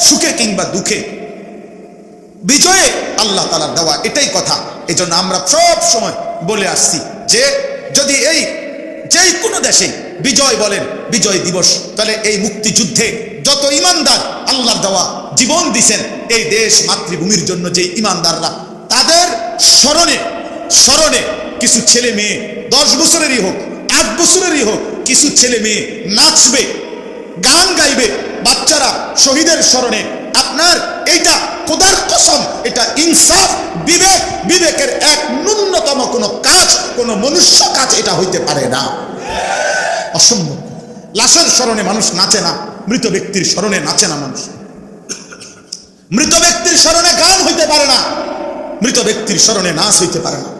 সুখে কিংবা দুঃখে, বিজয়ে আল্লাহ তাআলার দেওয়া, এটাই কথা। এজন্য আমরা সব সময় বলে আসছি যে যদি এই যেই কোনো দেশে বিজয় বলেন, বিজয় দিবস, তাহলে এই মুক্তিযুদ্ধে যত ইমানদার আল্লাহর দেওয়া জীবন দিছেন এই দেশ মাতৃভূমির জন্য, যে ইমানদাররা, তাদের স্মরণে স্মরণে কিছু ছেলে মেয়ে 10 বছরেরই হোক 8 বছরেরই হোক, কিছু ছেলে মেয়ে নাচবে, গান গাইবে, বাচ্চারা শহীদের স্মরণে। আপনার এইটা খোদার কসম, এটা ইনসাফ, বিবেক, বিবেকের এক ন্যূনতম কোনো কাজ, কোনো মনুষ্য কাজ এটা হইতে পারে না। অসম্ভব। লাশের স্মরণে মানুষ নাচে না, মৃত ব্যক্তির স্মরণে নাচে না মানুষ। মৃত ব্যক্তির স্মরণে গান হইতে পারে না, মৃত ব্যক্তির স্মরণে নাচ হইতে পারে না।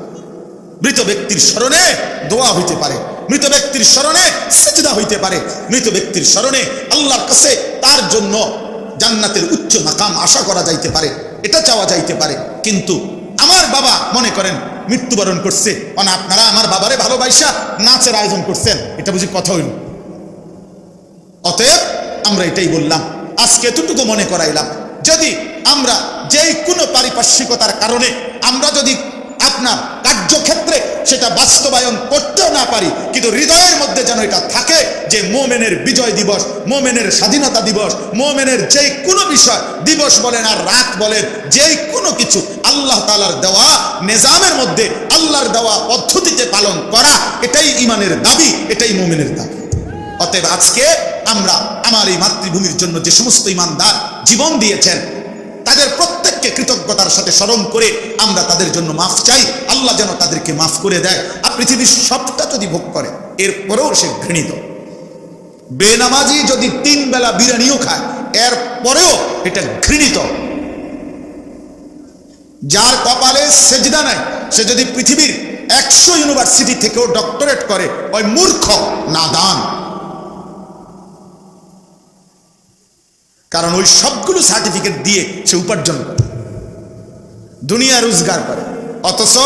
মৃত ব্যক্তির স্মরণে দোয়া হইতে পারে, মৃত ব্যক্তির স্মরণে সিজদা হইতে পারে, মৃত ব্যক্তির স্মরণে আল্লাহর কাছে তার জন্য জান্নাতের উচ্চ মাকাম আশা করা যাইতে পারে, এটা চাওয়া যাইতে পারে। কিন্তু আমার বাবা মনে করেন মৃত্যুবরণ করছে, মানে আপনারা আমার বাবারে ভালোবাসা নাচের আয়োজন করছেন, এটা বুঝি কথা হইল? অতএব আমরা এটাই বললাম, আজকে এতটুকু মনে করাইলাম, যদি আমরা যেই কোনো পারিপার্শ্বিকতার কারণে আমরা যদি আপনার কার্যক্ষেত্রে সেটা বাস্তবায়ন করতেও না পারি, কিন্তু হৃদয়ের মধ্যে যেন এটা থাকে যে মোমেনের বিজয় দিবস, মোমেনের স্বাধীনতা দিবস, মোমেনের যেই কোনো বিষয়, দিবস বলেন আর রাত বলেন, যেই কোনো কিছু আল্লাহ তাআলার দেওয়া নিজামের মধ্যে, আল্লাহর দেওয়া পদ্ধতিতে পালন করা, এটাই ইমানের দাবি, এটাই মোমেনের দাবি। অতএব আজকে আমরা আমার এই মাতৃভূমির জন্য যে সমস্ত ইমানদার জীবন দিয়েছেন, তাদের প্রত্যেককে কৃতজ্ঞতার সাথে স্মরণ করে আমরা তাদের জন্য মাফ চাই। আল্লাহ যেন তাদেরকে মাফ করে দেয়। আর পৃথিবীর সবটা যদি ভোগ করে, এরপরেও সে ঘৃণিত। বেনামাজি যদি 3 বেলা বিরিয়ানিও খায়, এরপরেও এটা ঘৃণিত। যার কপালে সেজদা নাই, সে যদি পৃথিবীর 100 ইউনিভার্সিটি থেকেও ডক্টরেট করে, ওই মূর্খ, নাদান। কারণ ওই সবগুলো সার্টিফিকেট দিয়ে সে উপার্জন করে, দুনিয়া রোজগার করে। অথচ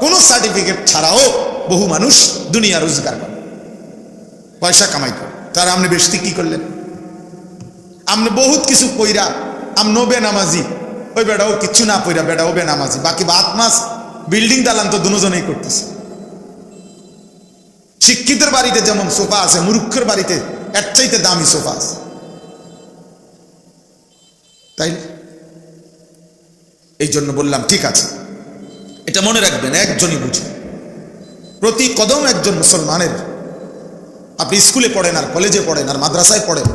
কোনো সার্টিফিকেট ছাড়াও বহু মানুষ দুনিয়া রোজগার করে, পয়সা কামাই করে। তার আপনি বেশি কি করলেন? আপনি বহুত কিছু কইরা, আপনি বেনামাজি, ওই বেটাও কিচ্ছু না পইরা বেটাও বেনামাজি, বাকি বাত মাস বিল্ডিং দালান তো দুজনেই করতেছে। শিক্ষিতের বাড়িতে যেমন সোফা আছে, মূর্খের বাড়িতে এর চাইতে দামি সোফা আছে, তাই এই জন্য বললাম ঠিক আছে, এটা মনে রাখবেন, একজনই বুঝে। প্রতি কদম একজন মুসলমানের, আপনি স্কুলে পড়েন আর কলেজে পড়েন আর মাদ্রাসায় পড়েন,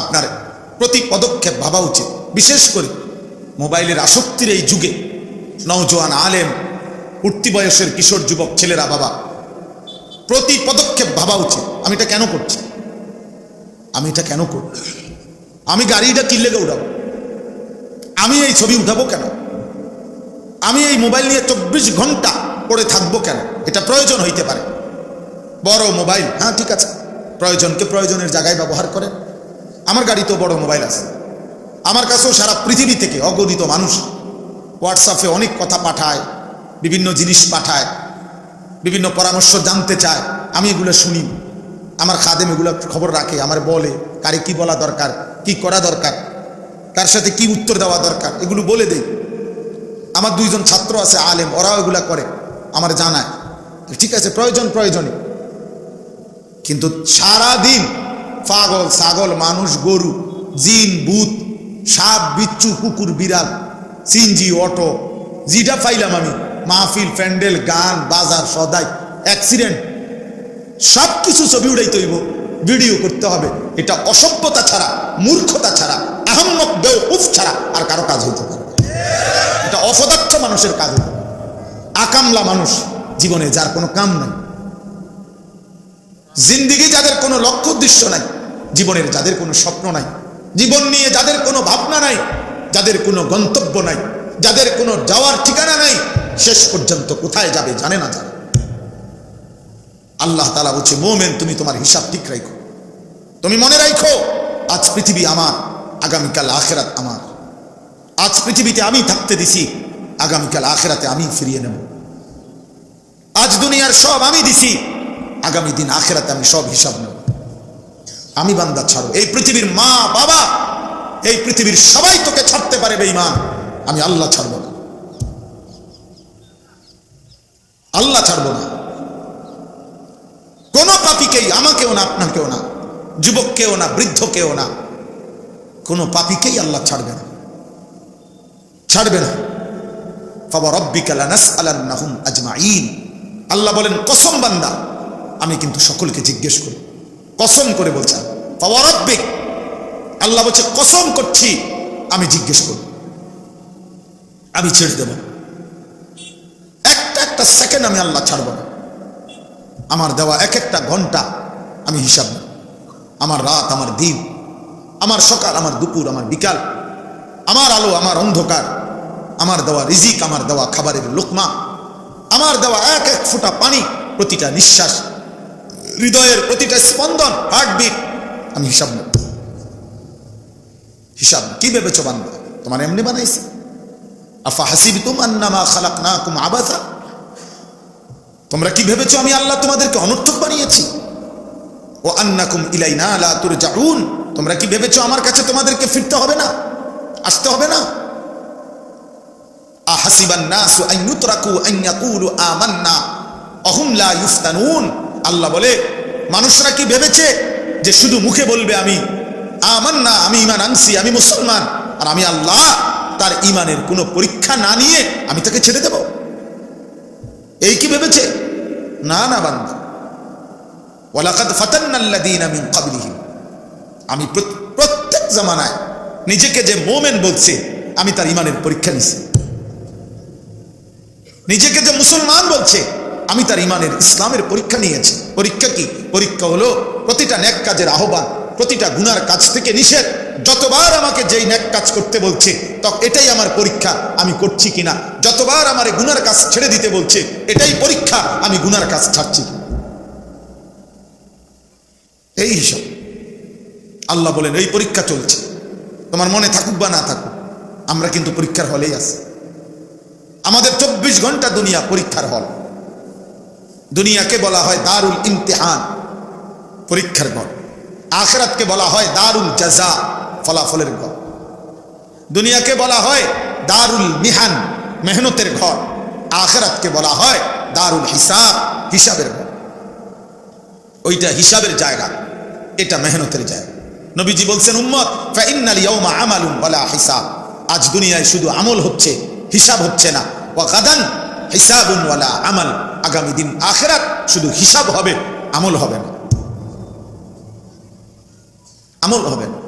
আপনার প্রতি পদক্ষেপ ভাবা উচিত। বিশেষ করে মোবাইলের আসক্তির এই যুগে নওজোয়ান, আলেম, উঠতি বয়সের কিশোর যুবক ছেলেরা, বাবা, প্রতি পদক্ষেপ ভাবা উচিত। আমি এটা কেন করছি? আমি এটা কেন করব? আমি গাড়িটা কিনলে উঠাবো? আমি এই ছবি উঠাবো কেন? আমি এই মোবাইল নিয়ে 24 ঘন্টা পড়ে থাকবো কেন? এটা প্রয়োজন হইতে পারে, বড় মোবাইল, হ্যাঁ ঠিক আছে, প্রয়োজনকে প্রয়োজনের জায়গায় ব্যবহার করেন। আমার গাড়িতেও বড় মোবাইল আছে, আমার কাছেও সারা পৃথিবী থেকে অগণিত মানুষ হোয়াটসঅ্যাপে অনেক কথা পাঠায়, বিভিন্ন জিনিস পাঠায়, বিভিন্ন পরামর্শ জানতে চায়। আমি এগুলো শুনি, আমার খাদেম এগুলো খবর রাখে, আমার বলে কারে কি বলা দরকার, কি করা দরকার, কার সাথে কি উত্তর দেওয়া দরকার, এগুলো বলে দেই। আমার 2 জন ছাত্র আছে আলেম, ওরাও এগুলা করে, আমার জানায়। ঠিক আছে, প্রয়োজনে। কিন্তু সারাদিন পাগল ছাগল, মানুষ, গরু, জিন, ভূত, সাপ, বিচ্ছু, কুকুর, বিড়াল, সিনজি, অটো, যেটা পাইলাম আমি, মাহফিল, প্যান্ডেল, গান, বাজার, সদাই, অ্যাক্সিডেন্ট, সব কিছু ছবি উঠাইতে হইব, ভিডিও করতে হবে। এটা অসভ্যতা ছাড়া, মূর্খতা ছাড়া, আহম্মক বেওকুফ ছাড়া আর কারো কাজ হইতে পারে? এটা অপদার্থ মানুষের কাজ হইতে পারে। আকামলা মানুষ, জীবনে যার কোনো কাম নাই, জিন্দিগি যাদের কোনো লক্ষ্য উদ্দেশ্য নাই, জীবনের যাদের কোনো স্বপ্ন নাই, জীবন নিয়ে যাদের কোনো ভাবনা নাই, যাদের কোনো গন্তব্য নাই, যাদের কোনো যাওয়ার ঠিকানা নাই, শেষ পর্যন্ত কোথায় যাবে জানে না জানে। আল্লাহ তাআলা বলছে, মুমিন তুমি তোমার হিসাব ঠিক রাখো, তুমি মনে রাখো আজ পৃথিবী আমার, আগামীকাল আখিরাত আমার। আজ পৃথিবীতে আমি থাকতে দিছি, আগামীকাল আখিরাতে আমি ফিরিয়ে নেব। আজ দুনিয়ার সব আমি দিছি, আগামী দিন আখিরাতে আমি সব হিসাব নেব। আমি বান্দা ছাড়ো, এই পৃথিবীর মা বাবা, এই পৃথিবীর সবাই তোকে ছাড়তে পারে বেঈমান, আমি আল্লাহ ছাড়ব না, আল্লাহ ছাড়ব না। কোন পাপীকেই, আমাকেও না, আপনাকেও না, যুবককেও না, বৃদ্ধকেও না, কোন পাপীকেই আল্লাহ ছাড়বে না, ছাড়বে না। ফাওয়ারাব্বিকা লানাসআলান্নাহুম আজমাইন। আল্লাহ বলেন কসম বান্দা, আমি কিন্তু সকলকে জিজ্ঞেস করি, কসম করে বলছেন ফাওয়ারাব্বিক, আল্লাহ বলছে কসম করছি আমি জিজ্ঞেস করব, আমি ছেড়ে দেব একটা একটা সেকেন্ড, আমি আল্লাহ ছাড়ব না। আমার দেওয়া এক একটা ঘন্টা আমি হিসাব নেব, আমার রাত, আমার দিন, আমার সকাল, আমার দুপুর, আমার বিকাল, আমার আলো, আমার অন্ধকার, আমার দেওয়া রিজিক, আমার দেওয়া খাবারের লোকমা, আমার দেওয়া এক এক ফোঁটা পানি, প্রতিটা নিঃশ্বাস, হৃদয়ের প্রতিটা স্পন্দন, হার্টবিট, আমি হিসাব নেব। হিসাব কি ভেবেছো বান্দা? তোমার এমনি বানাইছে? আফা হাসিবতুম আন্নামা খালাকনাকুম আবাসা, তোমরা কি ভেবেছো আমি আল্লাহ তোমাদেরকে অনর্থক বানিয়েছি? ও আন্নাকুম ইলাইনা লা তুরজাউন, তোমরা কি ভেবেছো আমার কাছে তোমাদেরকে ফিরতে হবে না, আসতে হবে না? আহাসিবান নাসু আন ইউতরাকু আন ইয়াকুলু আমান্না আহুম লা ইফতানুন। আল্লাহ বলে মানুষরা কি ভেবেছে যে শুধু মুখে বলবে আমি আমান্না, আমি ঈমান আনছি, আমি মুসলমান, আর আমি আল্লাহ তার ঈমানের কোনো পরীক্ষা না নিয়ে আমি তাকে ছেড়ে দেব? এই কি ভেবেছে? না না বান্দা, ওয়ালাকাদ ফাতান্নাল্লাযীনা মিন ক্বাবলিহিম, আমি প্রত্যেক জামানায় নিজেকে যে মুমিন বলছে আমি তার ঈমানের পরীক্ষা নিছি। নিজেকে যে মুসলমান বলছে আমি তার ঈমানের, ইসলামের পরীক্ষা নিয়েছি। পরীক্ষা কি? পরীক্ষা হলো প্রতিটা নেক কাজের আহ্বান, প্রতিটা গুনার কাজ থেকে নিষেধ। যতবার আমাকে যেই নেক কাজ করতে বলছে তখন এটাই আমার পরীক্ষা, আমি করছি কিনা। যতবার আমার গুনার কাজ ছেড়ে দিতে বলছে এটাই পরীক্ষা, আমি গুনার কাজ ছাড়ছি কিনা। এই হিসাব। আল্লাহ বলেন এই পরীক্ষা চলছে, তোমার মনে থাকুক বা না থাকুক, আমরা কিন্তু পরীক্ষার হলেই আছি। আমাদের 24 ঘন্টা দুনিয়া পরীক্ষার হল। দুনিয়াকে বলা হয় দারুল ইমতিহান, পরীক্ষার ঘর। আখিরাতকে বলা হয় দারুল জাযা, ফলাফলের ঘর। দুনিয়াকে বলা হয় দারুল মিহান, মেহনতের ঘর। আখিরাতকে বলা হয় দারুল হিসাব, হিসাবের ঘর। ওইটা হিসাবের জায়গা, এটা মেহনতের জায়গা। নবীজি বলছেন উম্মত ফা ইন্নাল ইয়াউমা আমালুন ওয়ালা হিসাব, আজ দুনিয়ায় শুধু আমল হচ্ছে, হিসাব হচ্ছে না। ওয়া গাদান হিসাবুন ওয়ালা আমাল, আগামী দিন আখিরাত শুধু হিসাব হবে, আমল হবে না, আমল হবে না।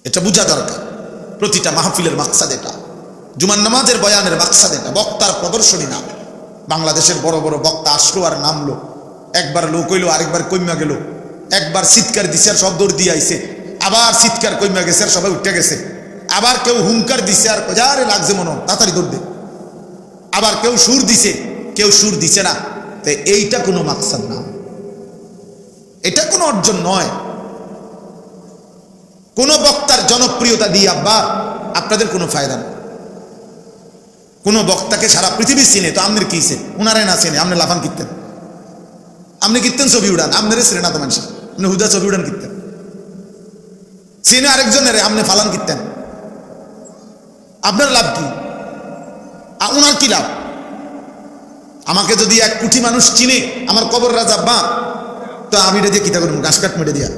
এটা বোঝা দরকার। প্রতিটা মাহফিলের মাকসাদ এটা, জুমার নামাজের বয়ানের মাকসাদ এটা, বক্তার প্রদর্শনী না। বাংলাদেশের বড় বড় বক্তা আসলো আর নামলো, একবার লোক হইলো আরেকবার কইমা গেল, একবার চিৎকার দিছে আর সব দৌড় দিয়ে আইছে, আবার চিৎকার কইমা গেছে আর সবাই উঠে গেছে, আবার কেউ হুঙ্কার দিছে আর যারে লাগছে মনে তাড়াতাড়ি দৌড় দে, আবার কেউ সুর দিছে, কেউ সুর দিছে না। তো এইটা কোনো মাকসাদ না, এটা কোনো অর্জন নয়। কোন বক্তার জনপ্রিয়তা দিয়ে আব্বা আপনাদের কোনো ফায়দা নেই। কোন বক্তাকে সারা পৃথিবী চিনে তো আমনের কি চেনে, উনারে না চেনে আপনি লাফান কিনতেন, আপনি কিনতেন ছবি উড়ান, আপনারে চিনে না তো মানুষ, আপনি হুদা ছবি উড়ান কিনতেন, চিনে আরেকজনের আপনি ফালান কিনতেন, আপনার লাভ কি? উনার কি লাভ? আমাকে যদি 1 কোটি মানুষ চিনে, আমার কবর রাজা বা, তো আমি এটা দিয়ে কিতা করবো? ঘাস কাট মেটে দিয়া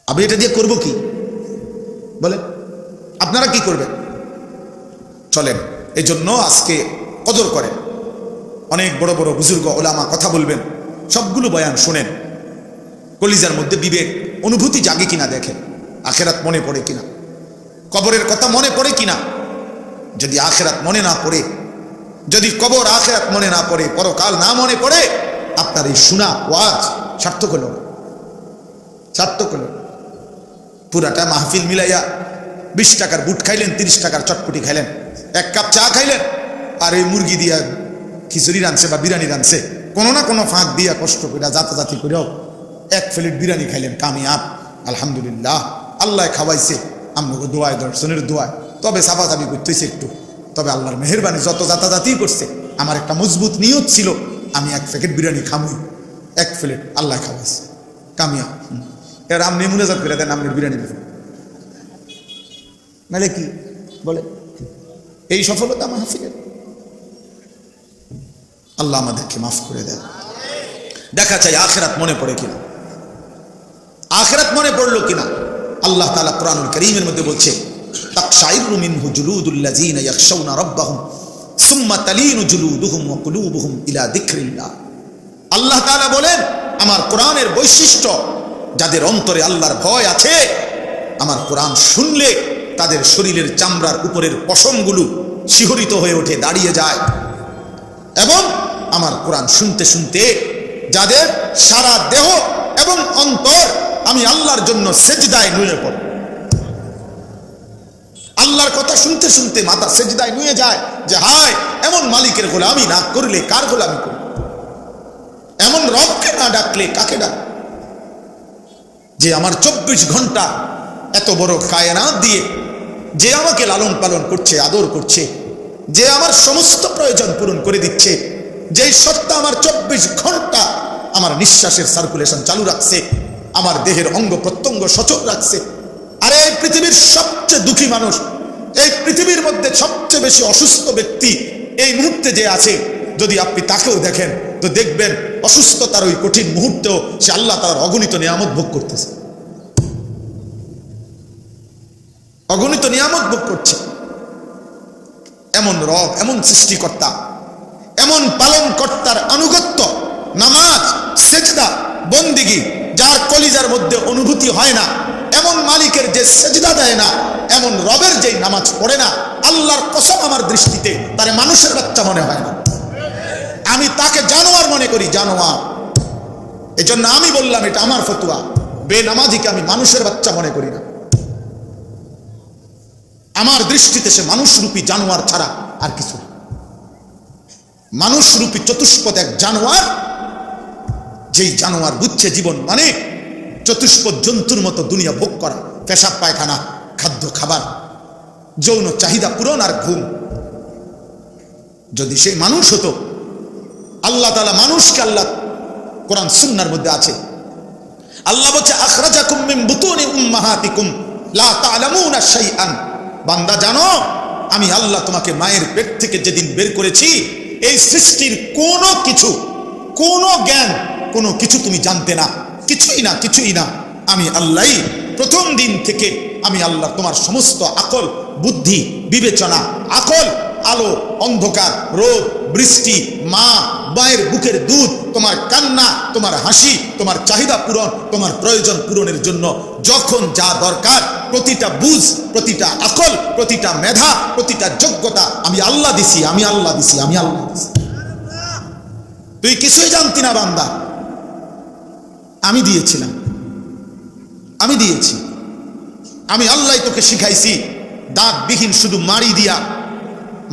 আমি এটা দিয়ে করবো কি বলে? আপনারা কি করবেন? চলেন এই জন্য আজকে কদর করেন। অনেক বড় বড় বুজুর্গ ওলামা কথা বলবেন, সবগুলো বয়ান শোনেন, কলিজার মধ্যে বিবেক অনুভূতি জাগে কিনা দেখেন, আখেরাত মনে পড়ে কিনা, কবরের কথা মনে পড়ে কিনা। যদি আখেরাত মনে না পড়ে, যদি কবর আখেরাত মনে না পড়ে, পরকাল না মনে পড়ে, আপনার এই শোনা ওয়াজ সার্থক হলো না, সার্থক হলো। পুরাটা মাহফিল মিলাইয়া 20 টাকার বুট খাইলেন, 30 টাকার চটপটি খাইলেন, 1 কাপ চা খাইলেন, আর এই মুরগি দিয়া খিচুড়ি রানছে বা বিরিয়ানি রানছে, কোনো না কোনো ফাঁক দিয়া কষ্ট করে জাতাজাতি করেও 1 প্লেট বিরিয়ানি খাইলেন, কামিয়াব আলহামদুলিল্লাহ, আল্লাহ খাওয়াইছে আপনাকে দোয়ায়, দর্শনের দোয়ায়। তবে সাফাসাফি করতেছে একটু, তবে আল্লাহর মেহেরবানি যত জাতাজাতি করছে, আমার একটা মজবুত নিয়ত ছিল আমি 1 প্যাকেট বিরিয়ানি খামই, 1 প্লেট আল্লাহ খাওয়াইছে, কামিয়াব। এবার আপনি মুনাজাত করে দেন, আপনি বিরিয়ানি দেন, নাহলে কি বলে? এই সফলতা মাহফিলের। আল্লাহ আমাদেরকে মাফ করে দেন। দেখা চাই আখিরাত মনে পড়ে কিনা, আখিরাত মনে পড়লো কিনা। আল্লাহ তাআলা কোরআনুল কারীমের মধ্যে বলছে, তাকশাইরু মিনহু জুলুদুল্লাযীনা ইয়াখশাউনা রাব্বাহুম সুম্মা তালিনু জুলুদুহুম ওয়া কুলুবুহুম ইলা যিকরিল্লাহ। আল্লাহ তাআলা বলেন, আমার কোরআনের বৈশিষ্ট্য, যাদের অন্তরে আল্লাহর ভয় আছে, আমার কোরআন শুনলে তাদের শরীরের চামড়ার উপরের পশমগুলো শিহরিত হয়ে ওঠে, দাঁড়িয়ে যায়। এবং আমার কোরআন শুনতে শুনতে যাদের সারা দেহ এবং অন্তর আমি আল্লাহর জন্য সেজদায় নুয়ে পড়ে, আল্লাহর কথা শুনতে শুনতে মাথা সেজদায় নুয়ে যায় যে হায়, এমন মালিকের গোলামি না করলে কার গোলামি করব, এমন রবকে না ডাকলে কাকে ডাক, যে আমার 24 ঘন্টা এত বড় কায়নাত দিয়ে, যে আমাকে লালন পালন করছে, আদর করছে, যে আমার সমস্ত প্রয়োজন পূরণ করে দিচ্ছে, যেই সত্তা আমার 24 ঘন্টা আমার নিঃশ্বাসের সার্কুলেশন চালু রাখছে, আমার দেহের অঙ্গ প্রত্যঙ্গ সচল রাখছে। আরে এই পৃথিবীর সবচেয়ে দুঃখী মানুষ, এই পৃথিবীর মধ্যে সবচেয়ে বেশি অসুস্থ ব্যক্তি এই মুহূর্তে যে আছে, যদি আপনি তাকেও দেখেন তো দেখবেন অসুস্থতার ওই কঠিন মুহূর্তেও সে আল্লাহ তাআলার অগণিত নিয়ামত ভোগ করতেছে, অগণিত নিয়ামত ভোগ করছে। এমন রব, এমন সৃষ্টিকর্তা, এমন পালন কর্তার আনুগত্য, নামাজ, সেজদা, বন্দিগি, যার কলিজার মধ্যে অনুভূতি হয় না, এমন মালিকের যে সেজদা দেয় না, এমন রবের যে নামাজ পড়ে না, আল্লাহর কসম আমার দৃষ্টিতে তার মানুষের বাচ্চা মনে হয় না, আমি তাকে জানোয়ার মনে করি, জানোয়ার। এজন্য আমি বললাম, এটা আমার ফতোয়া, বেনামাজিকে আমি মানুষের বাচ্চা মনে করি না। আমার দৃষ্টিতে সে মানুষরূপী জানোয়ার ছাড়া আর কিছু না। মানুষরূপী চতুষ্পদ এক জানোয়ার, যেই জানোয়ার বুঝছে জীবন মানে চতুষ্পদ জন্তুর মতো দুনিয়া ভোগ করা, পেশাব পায়খানা, খাদ্য খাবার, যৌন চাহিদা পূরণ আর ঘুম। যদি সেই মানুষ হতো, আল্লাহ তাআলা মানুষকে, আল্লাহ কোরআন সুন্নাহর মধ্যে আছে, আল্লাহ বলছে আখরাজাকুম মিন বুতুনি উম্মাহাতিকুম লা তা'লামুনা শাইআন। বান্দা জানো, আমি আল্লাহ তোমাকে মায়ের পেট থেকে যেদিন বের করেছি, এই সৃষ্টির কোনো কিছু, কোনো জ্ঞান, কোনো কিছু তুমি জানতে না, কিছুই না, কিছুই না। আমি আল্লাহই প্রথম দিন থেকে, আমি আল্লাহ তোমার সমস্ত আকল, বুদ্ধি, বিবেচনা, আকল, আলো, অন্ধকার, রোদ, বৃষ্টি, মা, মায়ের বুকের দুধ, তোমার কান্না, তোমার হাসি, তোমার চাহিদা পূরণ, তোমার প্রয়োজন পূরণের জন্য যখন যা দরকার, প্রতিটা বুঝ, প্রতিটা আকল, প্রতিটা মেধা, প্রতিটা যোগ্যতা আমি আল্লাহ দিছি, আমি আল্লাহ দিছি, আমি আল্লাহ দিছি। তুই কিছুই জানতি না বান্দা, আমি দিয়েছিলাম, আমি দিয়েছি, আমি আল্লাহ তোকে শিখাইছি। দাঁতবিহীন শুধু মাড়ি দিয়া,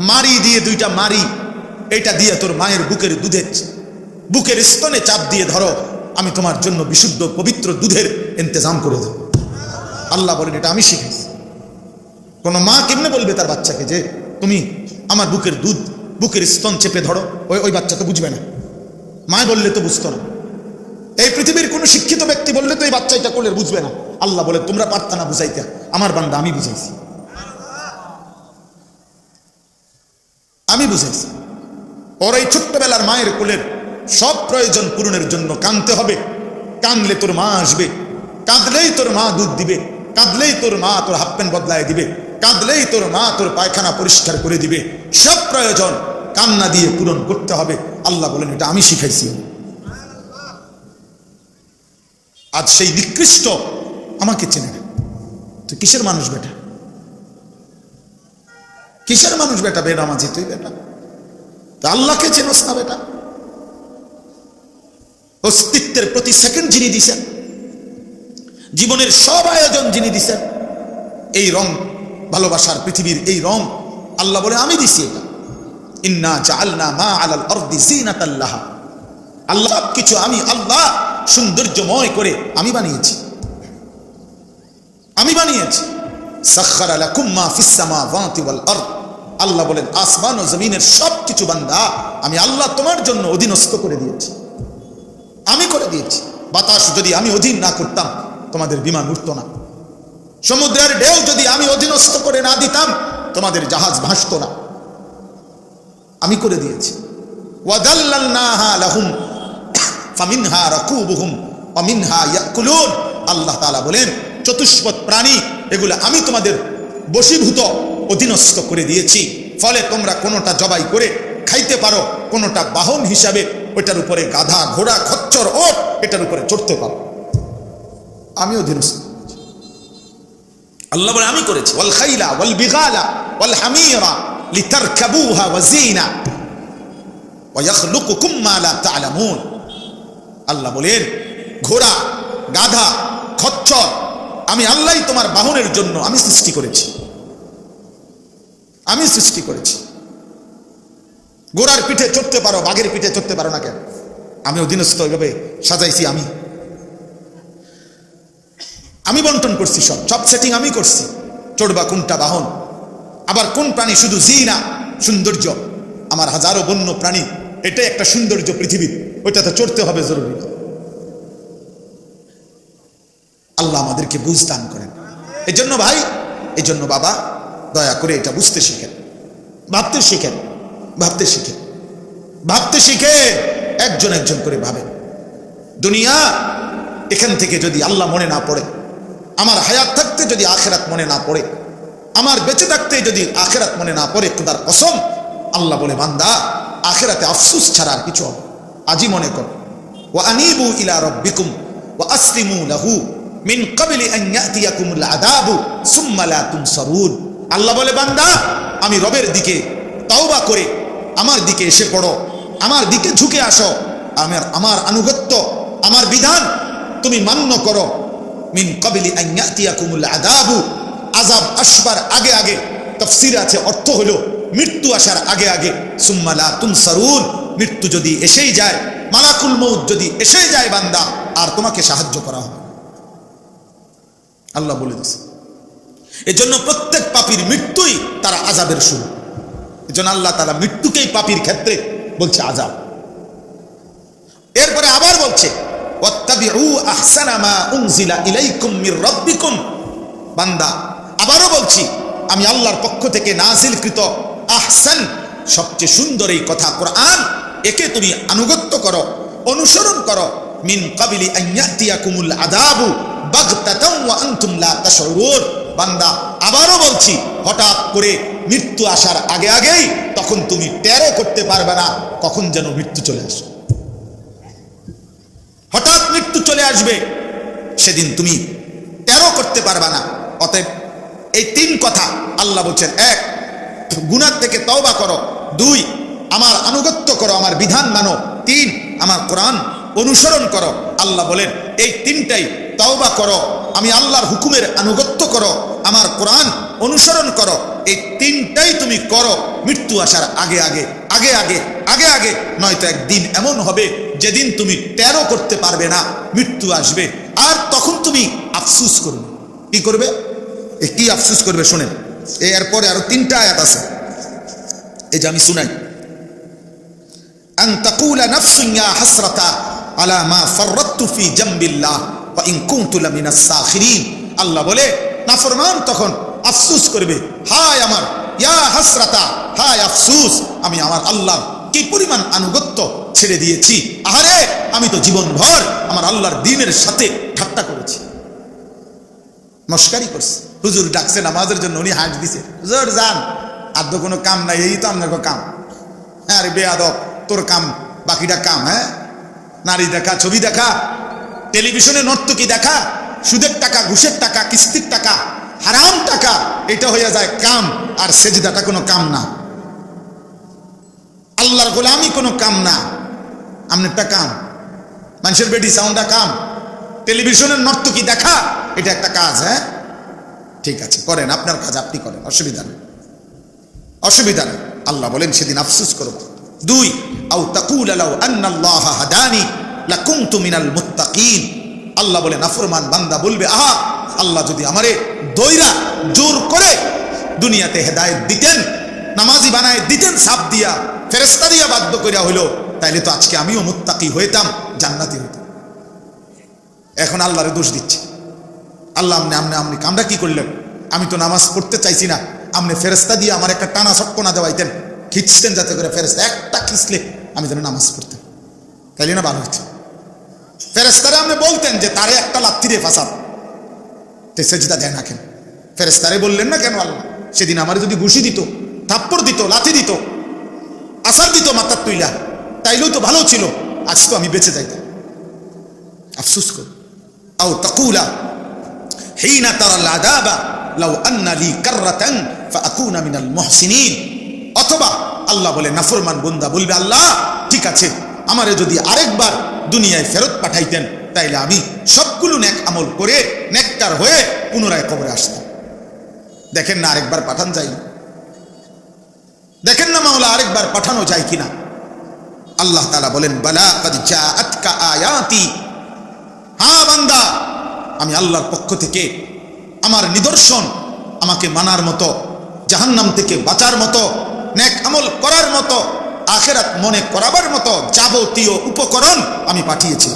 মাড়ি দিয়ে, দুইটা মাড়ি, এটা দিয়ে তোর মায়ের বুকের দুধের, বুকের স্তনে চাপ দিয়ে ধরো, আমি তোমার জন্য বিশুদ্ধ পবিত্র দুধের ইন্তজাম করে দেব। আল্লাহ বলেন, এটা আমি শিখাইছি। কোন মা কেমনে বলবে তার বাচ্চাকে যে তুমি আমার বুকের দুধ, বুকের স্তন চেপে ধরো? ওই বাচ্চা তো বুঝবে না, মা বললে তো বুঝতো না। এই পৃথিবীর কোন শিক্ষিত ব্যক্তি বললে তো এই বাচ্চা এটা করলে বুঝবে না। আল্লাহ বলে, তোমরা পারতা না বুঝাইতে, আমার বান্দা আমি বুঝাইছি, আমি বুঝাইছি। ওর এই ছোট্টবেলার মায়ের কোলের সব প্রয়োজন পূরণের জন্য কাঁদতে হবে। কাঁদলে তোর মা আসবে, কাঁদলেই তোর মা দুধ দিবে, কাঁদলেই তোর মা তোর হাফ প্যান্ট বদলায় দিবে, কাঁদলেই তোর মা তোর পায়খানা পরিষ্কার করে দিবে। সব প্রয়োজন কান্না দিয়ে পূরণ করতে হবে। আল্লাহ বলেন, এটা আমি শিখাইছি। আজ সেই নিকৃষ্ট আমাকে চেনে না। তুই কিসের মানুষ বেটা? কিসের মানুষ বেটা? বেনামাজি তুই বেটা, তা আল্লাহকে চেনস না বেটা? অস্তিত্বের প্রতি সেকেন্ড যিনি দিছেন, জীবনের সব আয়োজন যিনি দিছেন, এই রং, ভালোবাসার পৃথিবীর এই রং, আল্লাহ বলে আমি দিছি এটা। ইন্না জাআলনা মা আলাল আরদি যিনাতাল লাহা। আল্লাহ কিছু আমি আল্লাহ সৌন্দর্যময় করে আমি বানিয়েছি, আমি বানিয়েছি। সাখখারা লাকুম মা ফিস সামাওয়াতি ওয়াল আরদ। আল্লাহ বলেন, আসমান ও জমিনের সব কিছু বান্দা আমি আল্লাহ তোমার জন্য অধীনস্থ করে দিয়েছি, আমি করে দিয়েছি। বাতাস যদি আমি অধীন না করতাম তোমাদের বিমান উঠতো না। সমুদ্রের ঢেউ যদি আমি অধীনস্থ করে না দিতাম, তোমাদের জাহাজ ভাসতো না। আমি করে দিয়েছি। ওয়াদাল্লালনাহা লাহুম ফামিনহা রাকুবুহুম ওয়া মিনহা ইয়াকুলুন। আল্লাহ তাআলা বলেন, চতুষ্পদ প্রাণী এগুলো আমি তোমাদের বশীভূত, অধীনস্থ করে দিয়েছি। ফলে তোমরা কোনোটা জবাই করে খাইতে পারো, কোনোটা বাহন হিসাবে ওইটার উপরে গাধা, ঘোড়া, খচ্চর, ওট এটার উপরে চড়তে পারো। আমি অধীনস্থ। আল্লাহ বলে আমি করেছি। ওয়াল খাইলা ওয়াল বিগালা ওয়াল হামিরা লিতারকাবুহা ওয়া যিনা ওয়া ইয়াখলুকুকুম মা লা তা'লামুন। আল্লাহ বলেন, ঘোড়া, গাধা, খচ্চর আমি আল্লাহই তোমার বাহনের জন্য আমি সৃষ্টি করেছি। আমি সৃষ্টি করেছি। ঘোড়ার পিঠে চড়তে পারো, বাঘের পিঠে চড়তে পারো না কেন? আমি অধীনস্থ, ওইভাবে সাজাইছি। আমি বন্টন করছি, সব সেটিং আমি করছি। চড়বা কোনটা বাহন, আবার কোন প্রাণী শুধু জিনা, সৌন্দর্য। আমার হাজারো বন্য প্রাণী, এটাই একটা সৌন্দর্য পৃথিবীর, ওইটাতে চড়তে হবে জরুরি। আল্লাহ আমাদেরকে বুঝ দান করেন। এই জন্য ভাই, এই জন্য বাবা, দয়া করে এটা বুঝতে শিখেন, ভাবতে শিখেন, ভাবতে শিখেন, ভাবতে শিখে একজন একজন করে ভাবেন। দুনিয়া এখান থেকে যদি আল্লাহ মনে না পড়ে, আমার হায়াত থাকতে যদি আখেরাত মনে না পড়ে, আমার বেঁচে থাকতে যদি আখেরাত মনে না পড়ে, খোদার কসম, আল্লাহ বলে, বান্দা আখেরাতে আফসোস ছাড়া আর কিছু হবে। আজই মনে কর, ওয়া আনিবু ইলা রাব্বিকুম ওয়া আসলিমু লাহু মিন ক্বাবলি আন ইয়াতিয়াকুমুল আযাবু সুম্মা লা তুনসারুন। আল্লাহ বলে, বান্দা আমি রবের দিকে তাওবা করে আমার দিকে এসে পড়ো, আমার দিকে ঝুঁকে আসো, আমার আনুগত্য, আমার বিধান তুমি মান্য করো। মিন ক্বাবলি আন ইয়াতিয়াকুমুল আযাবু, আযাব আসবার আগে আগে। তাফসীরে আছে, অর্থ হলো মৃত্যু আসার আগে আগে। সুম্মা লা তুনসারুন, মৃত্যু যদি এসেই যায়, মালাকুল মউত যদি এসেই যায় বান্দা, আর তোমাকে সাহায্য করা হবে। আল্লাহ বলে দিয়েছে। এজন্য প্রত্যেক পাপীর মৃত্যুই তার আযাবের শুরু। এজন্য আল্লাহ তাআলা মৃত্যুকেই পাপীর ক্ষেত্রে বলছে আযাব। এরপরে আবার বলছে, ওয়াত্তাবিউ আহসানা মা উনজিলা ইলাইকুম মির রাব্বিকুম। বান্দা আবারও বলছি, আমি আল্লাহর পক্ষ থেকে নাযিলকৃত আহসান, সবচেয়ে সুন্দর এই কথা কোরআন, একে তুমি আনুগত্য করো, অনুসরণ করো। মিন ক্বাবলি আন ইয়াতিয়াকুমুল আযাবু বাগতাতান ওয়া আনতুম লা তাশউরুন। বান্দা আবারও বলছি, হঠাৎ করে মৃত্যু আসার আগে আগেই, তখন তুমি টেরও করতে পারবে না কখন যেন মৃত্যু চলে আসে। হঠাৎ মৃত্যু চলে আসবে, সেদিন তুমি টেরও করতে পারবে না। অতএব এই তিন কথা আল্লাহ বলছেন, এক, গুনাহ থেকে তওবা করো, দুই, আমার আনুগত্য করো, আমার বিধান মানো, তিন, আমার কোরআন অনুসরণ করো। আল্লাহ বলেন, এই তিনটাই তওবা করো, আমি আল্লাহর হুকুমের আনুগত্য করো, আমার কোরআন অনুসরণ করো, এই তিনটাই তুমি করো মৃত্যু আসার আগে আগে, আগে আগে, আগে আগে। নয়তো একদিন এমন হবে যেদিন তুমি টেরও করতে পারবে না মৃত্যু আসবে, আর তখন তুমি আফসোস করবে। কি করবে? কি আফসোস করবে শোনেন। এরপরে আরো তিনটা আয়াত আছে, এই যে আমি শুনাই। আন তাকুলা নাফসুন ইয়া হাসরাতা আলা মা ফাররাতু ফি জামবিল্লাহ ওয়া ইন কুনতু লামিনাস সাখিরিন। আল্লাহ বলে, নাফরমান তখন আফসোস করবে, হায় আমার, ইয়া হাসরাতা, হায় আফসোস, আমি আমার আল্লাহর কি পরিমাণ আনুগত্য ছেড়ে দিয়েছি। আহারে, আমি তো জীবনভর আমার আল্লাহর দ্বীনের সাথে ঠাট্টা করেছি, মস্কারি করছি। হুজুর ডাকছে নামাজের জন্য, উনি হাঁট দিছে, হুজুর যান, আর তো কোনো কাম নাই, এই তো আপনার কাম। হ্যাঁ রে বেয়াদব, তোর কাম, বাকিটা কাম। হ্যাঁ, নারী দেখা, ছবি দেখা, টেলিভিশনে নর্তকী দেখা, সুদের টাকা, ঘুষের টাকা, কিস্তির টাকা, হারাম টাকা, এটা হয়ে যায় কাম। আর সেজদাটা কোনো কাম না, আল্লাহর গোলামি কোনো কাম না, আপনারটা কাম। মানুষের বেটি সাউন্ডটা কাম, টেলিভিশনের নর্তকী দেখা, এটা একটা কাজ। হ্যাঁ ঠিক আছে, করেন, আপনার কাজ আপনি করেন, অসুবিধা নেই, অসুবিধা নেই। আল্লাহ বলেন, সেদিন আফসোস করব। দুই, আও তাকুলা লাউ আন্নাল্লাহ হাদানি লাকুনতু মিনাল মুত্তাকিন। আল্লাহ বলে, নাফরমান বান্দা বলবে, আহা, আল্লাহ যদি আমারে দইরা জোর করে দুনিয়াতে হেদায়েত দিতেন, নামাজি বানায় দিতেন, সাপ দিয়া, ফেরেশতা দিয়া বাধ্য করিয়া হইল, তাইলে তো আজকে আমিও মুত্তাকি হইতাম, জান্নাতি হইতাম। এখন আল্লাহরে দোষ দিচ্ছে, আল্লাহ আপনি কামরা কি করলেন? আমি তো নামাজ পড়তে চাইছি না, আপনি ফেরেস্তা দিয়ে আমার একটা টানা সক্কনা দেওয়াইতেন, খিঁচতেন, যাতে করে ফেরেস্তা একটা খিঁচলে আমি যেন নামাজ পড়তাম, তাইলে না ভালো হচ্ছে। ফেরেস্তারে আপনি বলতেন যে তারে একটা লাথি দিয়ে ফাঁসাব, তে সেজদা দেয় না কেন? ফেরেস্তারে বললেন না কেন আল্লাহ? সেদিন আমার যদি ঘুষি দিত, থাপ্পড় দিত, লাথি দিত, আসার দিত মাথার তুইলা, তাইলেও তো ভালো ছিল, আজ তো আমি বেঁচে যাইতাম। আফসোস কর। আও তাকুলা হিনা তারাল আযাবা লাউ আন্না লি কাররাতান ফাআকুনা মিনাল মুহসিনিন। অথবা আল্লাহ বলে নাফরমান বান্দা বলবে, আল্লাহ ঠিক আছে, আমারে যদি আরেকবার দুনিয়ায় ফেরত পাঠাইতেন তাইলে আমি সবগুলো নেক আমল করে নেককার হয়ে পুনরায় কবরে আসতাম। দেখেন না আরেকবার পাঠান যায়? দেখেন না মাওলা আরেকবার পাঠানো যায় কিনা? আল্লাহ তাআলা বলেন, বালা কাদ জাআতকা আয়াতি, হ্যাঁ বান্দা, আমি আল্লাহর পক্ষ থেকে আমার নিদর্শন, আমাকে মানার মতো, জাহান্নাম থেকে বাঁচার মতো, নেক আমল করার মতো, আখিরাত মনে করাবার মতো যাবতীয় উপকরণ আমি পাঠিয়েছি।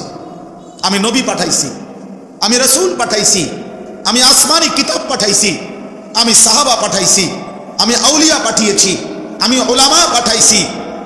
আমি নবী পাঠাইছি, আমি রাসূল পাঠাইছি, আমি আসমানি কিতাব পাঠাইছি, আমি সাহাবা পাঠাইছি, আমি আউলিয়া পাঠিয়েছি, আমি উলামা পাঠাইছি,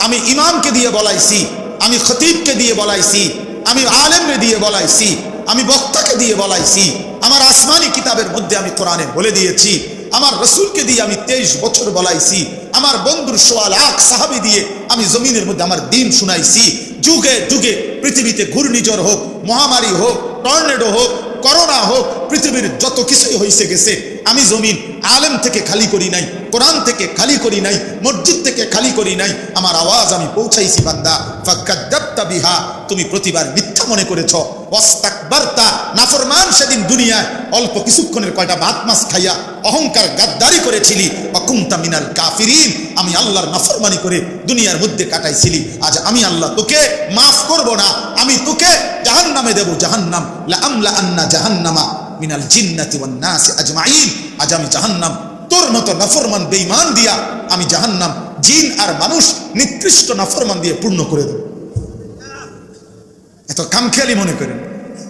আমি ইমামকে দিয়ে বলাইছি, আমি খতিবকে দিয়ে বলাইছি, আমি আলেমকে দিয়ে বলাইছি, আমি বক্তাকে দিয়ে বলাইছি। আমার আসমানি কিতাবের মধ্যে আমি কোরআনে বলে দিয়েছি, আমার রসুলকে দিয়ে আমি 23 বছর বলাইছি, আমার বন্ধুর 1.25 লাখ সাহাবী দিয়ে আমি জমিনের মধ্যে আমার দ্বীন শুনাইছি। যুগে যুগে পৃথিবীতে ঘূর্ণিঝড় হোক, মহামারী হোক, টর্নেডো হোক, করোনা হোক, পৃথিবীর যত কিছুই হয়েছে গেছে, আমি জমিন আলেম থেকে খালি করি নাই, কোরআন থেকে খালি করি নাই, মসজিদ থেকে খালি করি নাই, আমার আওয়াজ আমি পৌঁছাইছি। বান্দা ফাকাদ্দাবতা বিহা, তুমি প্রতিবার মিথ্যা মনে করেছ। ওয়াস্তাকবারতা, নাফরমান সেদিন দুনিয়ায় অল্প কিছুক্ষণের কয়টা ভাত মাছ খাইয়া অহংকার গাদ্দারি করেছিলি। ওয়াকুনতা মিনাল কাফিরিন, আমি আল্লাহর নাফরমানি করে দুনিয়ার মধ্যে কাটাইছিলি। আজ আমি আল্লাহ তোকে মাফ করব না, আমি তোকে জাহান্নামে দেব। জাহান্নাম লা আমলা আন্না জাহান্নামা মিনাল জিন্নাতি ওয়ান নাসি আজমাইন, আজ আমি জাহান্নাম তোর মতো নাফরমান বেঈমান দিয়া আমি জাহান্নাম জিন আর মানুষ নিকৃষ্ট নাফরমান দিয়ে পূর্ণ করে দেব। এত কামখেয়ালি মনে করেন,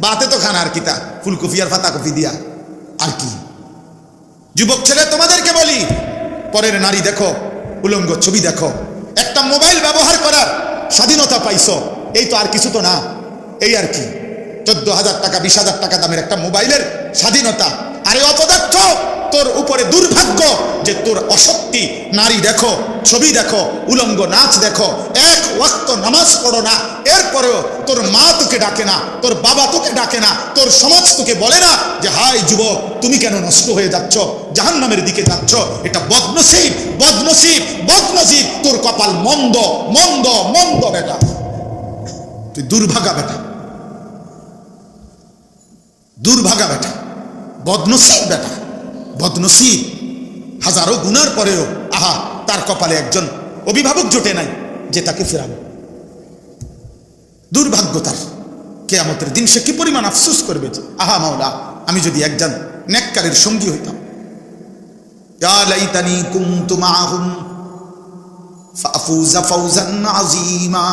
বাতে তো খানা আর কিতা ফুলকপি আর পাতাকপি দিয়া আর কি। যুবক ছেলে তোমাদেরকে বলি, পরের নারী দেখো, উলঙ্গ ছবি দেখো, একটা মোবাইল ব্যবহার করার স্বাধীনতা পাইছো, এই তো আর কিছু তো না, এই আর কি 14,000 টাকা 20,000 টাকা দামের একটা মোবাইলের স্বাধীনতা। আরে অপদার্থ, তোর উপরে দুর্ভাগ্য যে তোর অশক্তি। নারী দেখো, ছবি দেখো, উলঙ্গ নাচ দেখো, এক ওয়াক্ত নামাজ পড়ো না, এরপরেও তোর মা তোকে ডাকে না, তোর বাবা তোকে ডাকে না, তোর সমাজ তোকে বলে না যে হাই যুবক তুমি কেন নষ্ট হয়ে যাচ্ছ, জাহান্নামের দিকে যাচ্ছ। এটা বদনসিব, বদনসিব, বদনসিব, তোর কপাল মন্দ মন্দ মন্দ বেটা, তুই দুর্ভাগা বেটা, দুর্ভাগা বেটা, বদনসিব বেটা, বদনসিব। হাজারো গুনার পরেও আহা তার কপালে একজন অভিভাবক জোটে নাই যে তাকে ফেরাবে। দুর্ভাগ্য তার, কিয়ামতের দিন সে কি পরিমাণ আফসোস করবে যে আহা মাওলা আমি যদি একজন নেককারের সঙ্গী হইতাম। ইয়া লাইতানি কুনতু মাআহুম ফাফুজা ফাওজান আযীমা।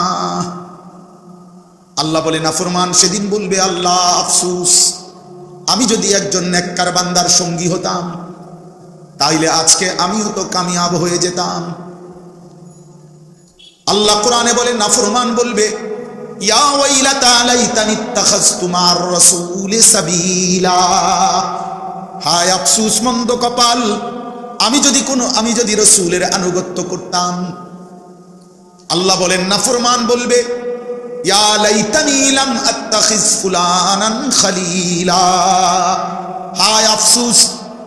আল্লাহ বলে নাফরমান সেদিন বলবে, আল্লাহ আফসোস, আমি যদি একজন নেককার বান্দার সঙ্গী হতাম তাইলে আজকে আমিও তো কামিয়াব হয়ে যেতাম। আল্লাহ কোরআনে বলে নাফরমান বলবে, ইয়া ওয়াইলাতা লাইতানি ইত্তাখাযতু মা'আর রাসূলি সাবিলা। হায় আফসোস, মন্দ কপাল, আমি যদি রাসূলের আনুগত্য করতাম। আল্লাহ বলেন নাফরমান বলবে, ইয়া লাইতানি লাম আত্তাখিজ ফুলানান খলিলা। হায় আফসোস,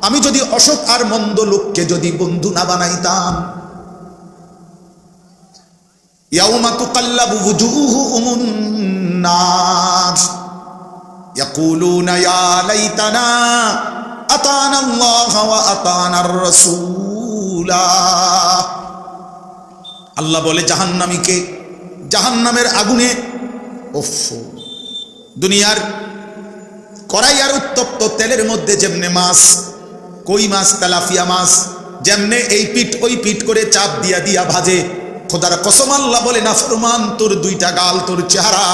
আমি যদি অসৎ আর মন্দ লোককে যদি বন্ধু না বানাইতাম। ইয়াউমা তুকাল্লাবু ওয়ুজুহুহুমুন নার ইয়াকুলুনা ইয়া লাইতানা আতানা আল্লাহ ওয়া আতানার রাসূলা। আল্লাহ বলে জাহান্নামীকে জাহান্নামের আগুনে, ওফ, দুনিয়ার কড়াই আর উত্তপ্ত তেলের মধ্যে যেমনে মাছ, কই মাছ, তেলাপিয়া মাছ যেমনে এই পিঠ ওই পিঠ করে চাপ দিয়া দিয়া ভাজে, খোদার কসম আল্লাহ বলে নাফরমান তোর দুইটা গাল, তোর চেহারা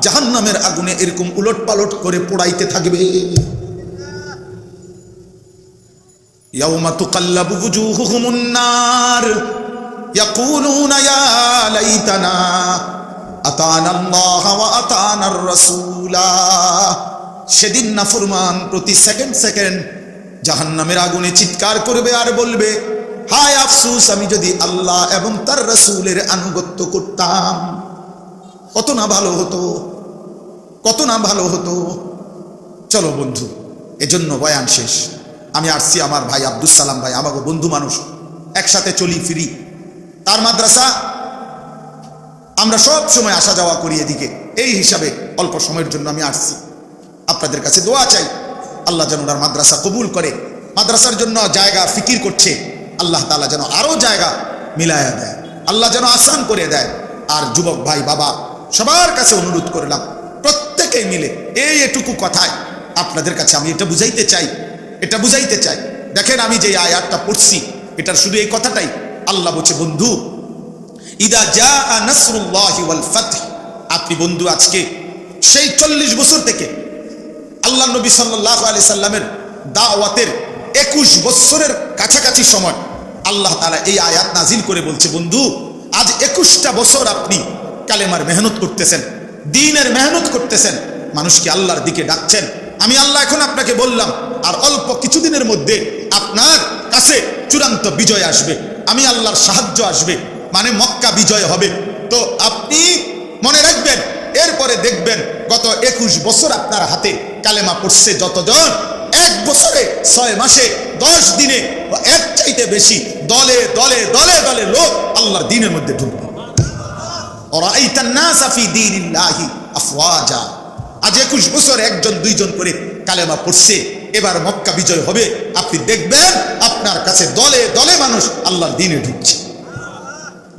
জাহান্নামের আগুনে এরকম উলট পালট করে পোড়াইতে থাকবে। ইয়াউমা তুকাল্লাবু ওয়ুজুহুহুমুন নার ইয়াকুলুনা ইয়া লাইতানা আতানা আল্লাহ ওয়া আতানার রাসূলা। সেদিন নাফরমান প্রতি সেকেন্ড সেকেন্ড জাহান্নামের আগুনে চিৎকার করবে আর বলবে, হায় আফসোস, আমি যদি আল্লাহ এবং তার রাসূলের আনুগত্য করতাম, কত না ভালো হতো, কত না ভালো হতো। চলো বন্ধু, এজন্য বয়ান শেষ। আমি আসছি আমার ভাই আব্দুল সালাম ভাই, আমাকে বন্ধু মানুষ, একসাথে চলি ফিরি, তার মাদ্রাসা আমরা সব সময় আসা যাওয়া করি এদিকে। এই হিসাবে অল্প সময়ের জন্য আমি আসছি, আপনাদের কাছে দোয়া চাই, আল্লাহ যেন ওনার মাদ্রাসা কবুল করে। মাদ্রাসার জন্য জায়গা ফিকির করছে, আল্লাহ তাআলা যেন আরো জায়গা মিলায়া দেয়, আল্লাহ যেন আসান করে দেয়। আর যুবক ভাই বাবা সবার কাছে অনুরোধ করলাম, প্রত্যেকে মিলে এই এটুকু কথায় আপনাদের কাছে আমি এটা বুঝাইতে চাই, এটা বুঝাইতে চাই। দেখেন আমি যে আয়াতটা পড়ছি, এটার শুধু এই কথাটাই আল্লাহ বলছে, বন্ধু ইদা জাআ নাসরুল্লাহি ওয়াল ফাতহ। আপনি বন্ধু আজকে সেই 40 বছর থেকে আল্লাহ নবী সাল্লাল্লাহু আলাইহি সাল্লামের দাওয়াতের 21 বছরের কাছাকাছি সময় আল্লাহ তাআলা এই আয়াত নাজিল করে বলছে, বন্ধু আজ 21টা বছর আপনি কালেমার মেহনত করতেছেন, দ্বীনের মেহনত করতেছেন, মানুষকে আল্লাহর দিকে ডাকছেন। আমি আল্লাহ এখন আপনাকে বললাম, আর অল্প কিছুদিনের মধ্যে আপনার কাছে চূড়ান্ত বিজয় আসবে, আমি আল্লাহর সাহায্য আসবে, মানে মক্কা বিজয় হবে। তো আপনি মনে রাখবেন, এরপরে দেখবেন গত 21 বছর আপনার হাতে কালেমা পড়ছে যতজন, 1 বছরে 6 মাসে 10 দিনে এর চাইতে বেশি দলে দলে দলে দলে লোক আল্লাহর দ্বীনের মধ্যে ঢুকবে। ওরাইতান নাসা ফি দীনিল্লাহি আফওয়াজা। আজ 21 বছর একজন দুইজন করে কালেমা পড়ছে, এবার মক্কা বিজয় হবে, আপনি দেখবেন আপনার কাছে দলে দলে মানুষ আল্লাহর দ্বীনে ঢুকছে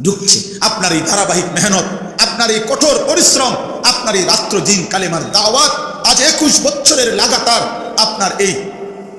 ঢুকছে। আপনার এই ধারাবাহিক মেহনত, আপনার এই কঠোর পরিশ্রম, আপনার এই রাত্র দিন কালেমার দাওয়াত, আজ 21 বছরের লাগাতার আপনার এই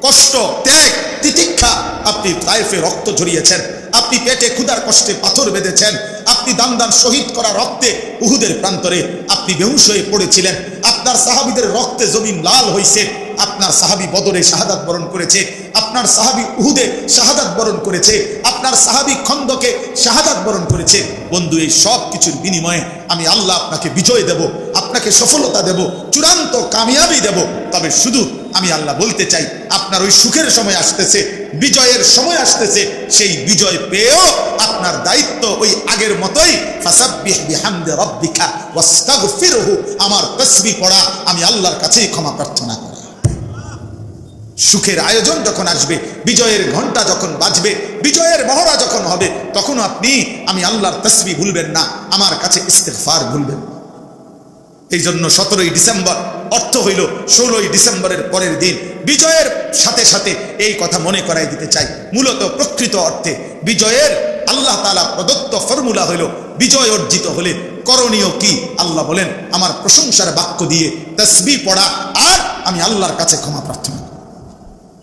কষ্ট, ত্যাগ, তিতিক্ষা, আপনি তায়েফে রক্ত ঝরিয়েছেন, আপনি পেটে ক্ষুধার কষ্টে পাথর বেঁধেছেন, আপনি দান দান শহীদ করা রক্তে উহুদের প্রান্তরে আপনি বেহুশ হয়ে পড়েছিলেন, আপনার সাহাবীদের রক্তে জমিন লাল হয়েছে, আপনার সাহাবী বদরে শাহাদাত বরণ করেছে, আপনার সাহাবী উহুদে শাহাদাত বরণ করেছে, আপনার সাহাবী খন্দকে শাহাদাত বরণ করেছে। বন্ধু এই সব কিছুর বিনিময়ে আমি আল্লাহ আপনাকে বিজয় দেব, আপনাকে সফলতা দেব, চূড়ান্ত কামিয়াবি দেব। তবে শুধু আমি আল্লাহ বলতে চাই, আপনার ওই সুখের সময় আসতেছে, বিজয়ের সময় আসতেছে, সেই বিজয় পেয়েও আপনার দায়িত্ব ওই আগের মতোই, ফাসাব্বিহ বিহামদি রাব্বিকা ওয়াস্তাগফিরহু, আমার তাসবিহ পড়া, আমি আল্লাহর কাছেই ক্ষমা প্রার্থনা করি। সুখের আয়োজন যখন আসবে, বিজয়ের ঘন্টা যখন বাজবে, বিজয়ের মহড়া যখন হবে, তখন আপনি আমি আল্লাহর তাসবিহ ভুলবেন না, আমার কাছে ইস্তিগফার ভুলবেন। এই জন্য 17ই ডিসেম্বর অর্থ হইল 16ই ডিসেম্বরের পরের দিন। বিজয়ের সাথে সাথে এই কথা মনে করাই দিতে চাই, মূলত প্রকৃত অর্থে বিজয়ের আল্লাহ তাআলা প্রদত্ত ফর্মুলা হইল, বিজয় অর্জিত হলে করণীয় কি? আল্লাহ বলেন, আমার প্রশংসার বাক্য দিয়ে তাসবিহ পড়া, আর আমি আল্লাহর কাছে ক্ষমা প্রার্থনা।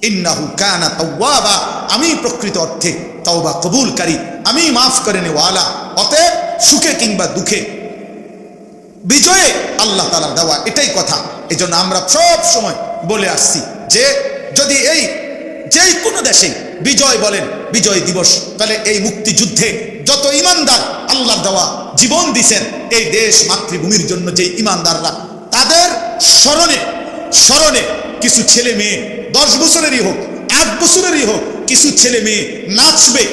ইন্নাহু কানা তাওয়াবা, আমি প্রকৃত অর্থে তওবা কবুলকারী, আমি মাফ করে নেওয়ালা। অতএব সুখে কিংবা দুঃখে বিজয়ে আল্লাহ তাআলার দেওয়া, এটাই কথা। এই জন্য আমরা সব সময় বলে আসছি যে যদি এই যেই কোনো দেশে বিজয় বলেন বিজয় দিবস, তাহলে এই মুক্তিযুদ্ধে যত ইমানদার আল্লাহর দেওয়া জীবন দিছেন এই দেশ মাতৃভূমির জন্য, যে ইমানদাররা, তাদের স্মরণে স্মরণে কিছু ছেলে মেয়ে 10 বছরেরই হোক 8 বছরেরই হোক, কিছু ছেলে মেয়ে নাচবে,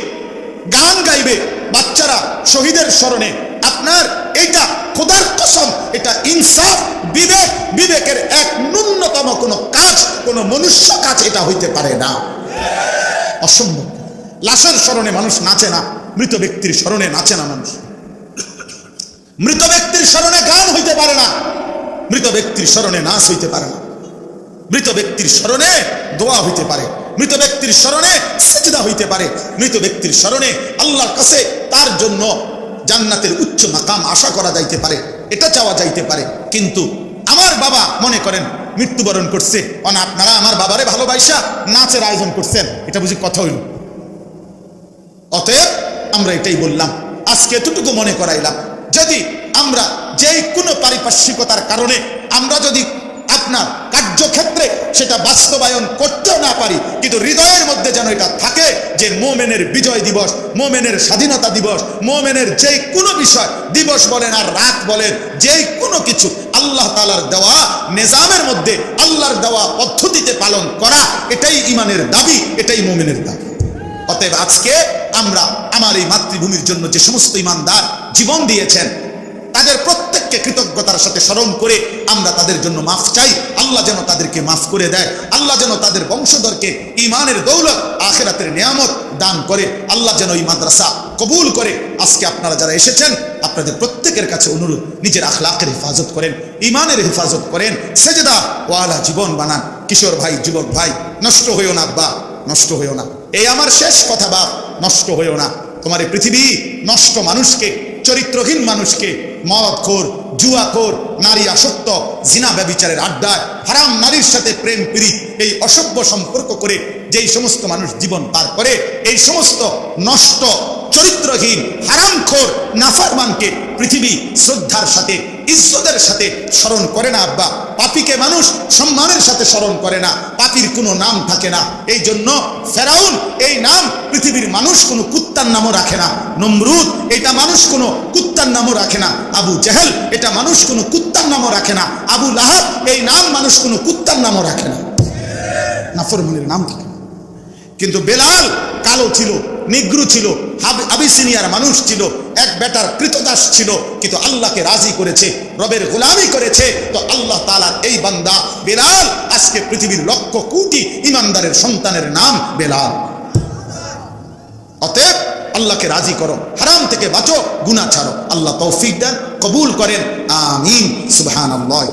গান গাইবে, বাচ্চারা শহীদের স্মরণে। আপনার এটা খোদার কসম, এটা ইনসাফ, বিবেক, বিবেকের এক ন্যূনতম কোনো কাজ, কোনো মনুষ্য কাজ এটা হইতে পারে না, অসম্ভব। লাশের স্মরণে মানুষ নাচে না, মৃত ব্যক্তির স্মরণে নাচে না মানুষ। মৃত ব্যক্তির স্মরণে গান হইতে পারে না, মৃত ব্যক্তির স্মরণে নাচ হইতে পারে না। মৃত ব্যক্তির স্মরণে দোয়া হইতে পারে, মৃত ব্যক্তির স্মরণে সিজদা হইতে পারে, মৃত ব্যক্তির স্মরণে আল্লাহর কাছে তার জন্য জান্নাতের উচ্চ মাকাম আশা করা যাইতে পারে, এটা চাওয়া যাইতে পারে। কিন্তু আমার বাবা মনে করেন মৃত্যুবরণ করছে, আপনারা আমার বাবারে ভালোবাসা নাচের আয়োজন করছেন, এটা বুঝি কথা হইল? অতএব আমরা এটাই বললাম, আজকে এতটুকু মনে করাইলাম, যদি আমরা যেই কোনো পারিপার্শ্বিকতার কারণে আমরা যদি আপনার কার্যক্ষেত্রে সেটা বাস্তবায়ন করতেও না পারি, কিন্তু হৃদয়ের মধ্যে যেন এটা থাকে যে মোমেনের বিজয় দিবস, মোমেনের স্বাধীনতা দিবস, মোমেনের যে কোনো বিষয় দিবস বলেন আর রাত বলেন, যে কোনো কিছু আল্লাহ তাআলার দেওয়া নিজামের মধ্যে আল্লাহর দেওয়া পদ্ধতিতে পালন করা, এটাই ঈমানের দাবি, এটাই মোমেনের দাবি। অতএব আজকে আমরা আমার এই মাতৃভূমির জন্য যে সমস্ত ঈমানদার জীবন দিয়েছেন তাদের প্রত্যেককে কৃতজ্ঞতার সাথে স্মরণ করে আমরা তাদের জন্য মাফ চাই। আল্লাহ যেন তাদেরকে মাফ করে দেয়, আল্লাহ যেন তাদের বংশধরকে ঈমানের দৌলত আখিরাতের নিয়ামত দান করে, আল্লাহ যেন এই মাদ্রাসা কবুল করে। আজকে আপনারা যারা এসেছেন আপনাদের প্রত্যেকের কাছে অনুরোধ, নিজের আখলাকের হেফাজত করেন, ঈমানের হেফাজত করেন, সেজদা ওয়ালা জীবন বানান। কিশোর ভাই, যুবক ভাই, নষ্ট হইও না আব্বা, নষ্ট হইও না। এই আমার শেষ কথা বাপ, নষ্ট হইও না। তোমার এই পৃথিবী নষ্ট মানুষকে, চরিত্রহীন মানুষকে, মদখোর, জুয়াখোর, নারী আসক্ত, জিনা ব্যভিচারের আড্ডায়, হারাম নারীর সাথে প্রেম প্রীতি, এই অসভ্য সম্পর্ক করে যেই সমস্ত মানুষ জীবন পার করে, এই সমস্ত নষ্ট চরিত্রহীন হারামখোর নাফরমানকে পৃথিবী শ্রদ্ধার সাথে, ইজ্জতের সাথে স্মরণ করে না আব্বা। পাপীকে মানুষ সম্মানের সাথে স্মরণ করে না, পাপীর কোনো নাম থাকে না। এই জন্য ফেরাউন এই নাম পৃথিবীর মানুষ কোনো কুত্তার নামও রাখে না, নমরুদ এটা মানুষ কোনো কুত্তার নামও রাখে না, আবু জেহেল এটা মানুষ কোনো কুত্তার নামও রাখে না, আবু লাহাব এই নাম মানুষ কোনো কুত্তার নামও রাখে না, নাফরমানের নাম থাকে। কিন্তু বেলাল কালো ছিল, নিগ্রু ছিল, আবিসিনিয়ার মানুষ ছিল, এক বেটার কৃতদাস ছিল, কিন্তু আল্লাহকে রাজি করেছে, রবের গোলামি করেছে। তো আল্লাহ তাআলার এই বান্দা বেলাল আজকে পৃথিবীর লক্ষ কোটি ইমানদারের সন্তানের নাম বেলাল। অতএব আল্লাহকে রাজি করো, হারাম থেকে বাঁচো, গুনাহ ছাড়ো। আল্লাহ তৌফিক দেন, কবুল করেন, আমিন, সুবহানাল্লাহ।